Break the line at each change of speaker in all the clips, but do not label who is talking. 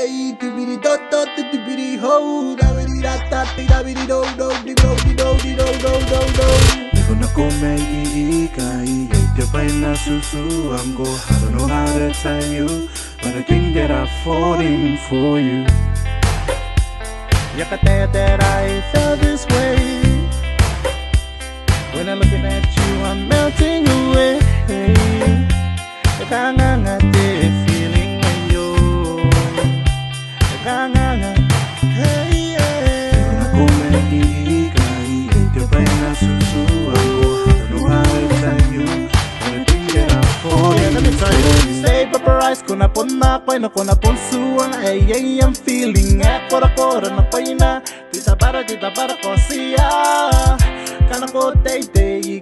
hey, doobity dot dot the doobity ho, dabity da da dabity do do do do do do do do do.
Never na come iikai, the paina susu ango. I don't know how to tell you, but I think that I'm falling for you.
Yakate that I felt this way. When I'm looking at you, I'm melting away. Kangangate feeling when you Kanganga hey
Never na come iikai, the paina susu ango. I don't know how to tell you, but I think that I'm falling
let me tell
for
you. Say paparize ko na po na ko'y na ko na po suwang ay I'm feeling kora na ko'y na Tita para ko siya Kana ko day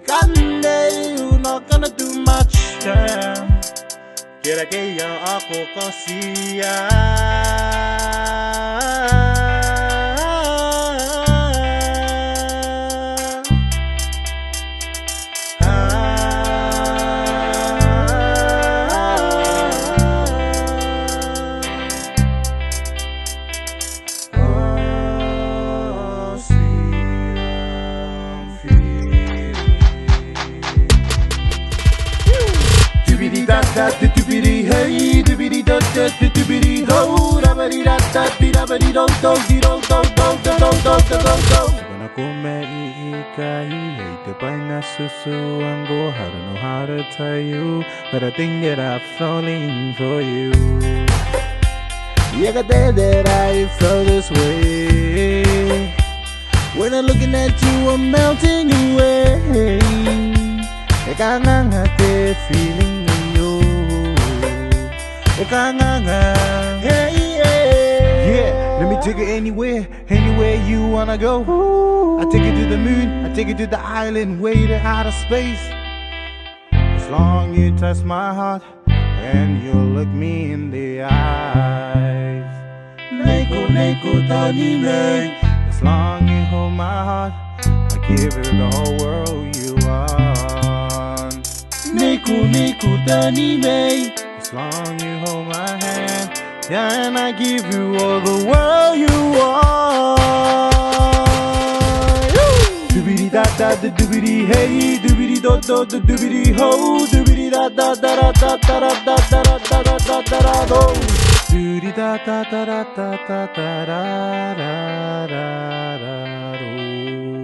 kande you not gonna do much yeah. Kira kaya ako kasiya Da da doobity hey doobity da da doobity ho dabity da da dabity do do do do do do do do do do.
When I come iikai, the paina susu ango. I don't know how to tell you, but I think that I'm falling for you.
Yeah, got that I felt this way. When I'm looking at you, I'm melting away. Kangangate feeling. Yeah, let me take it anywhere you wanna go. I take it to the moon, I take it to the island, way to outer space. As long you touch my heart and you look me in the eyes. Neiko, Neiko, Danime. As long you hold my heart, I give it the whole world you want. Neiko, Neiko, Danime. As long you hold my hand, yeah, and I give you all the world you want. Doobity da da da doobity hey, doobity do do do doobity ho, doobity da da da da da da da da da da da da da da do.
Doobity da da da da da da da da da da da.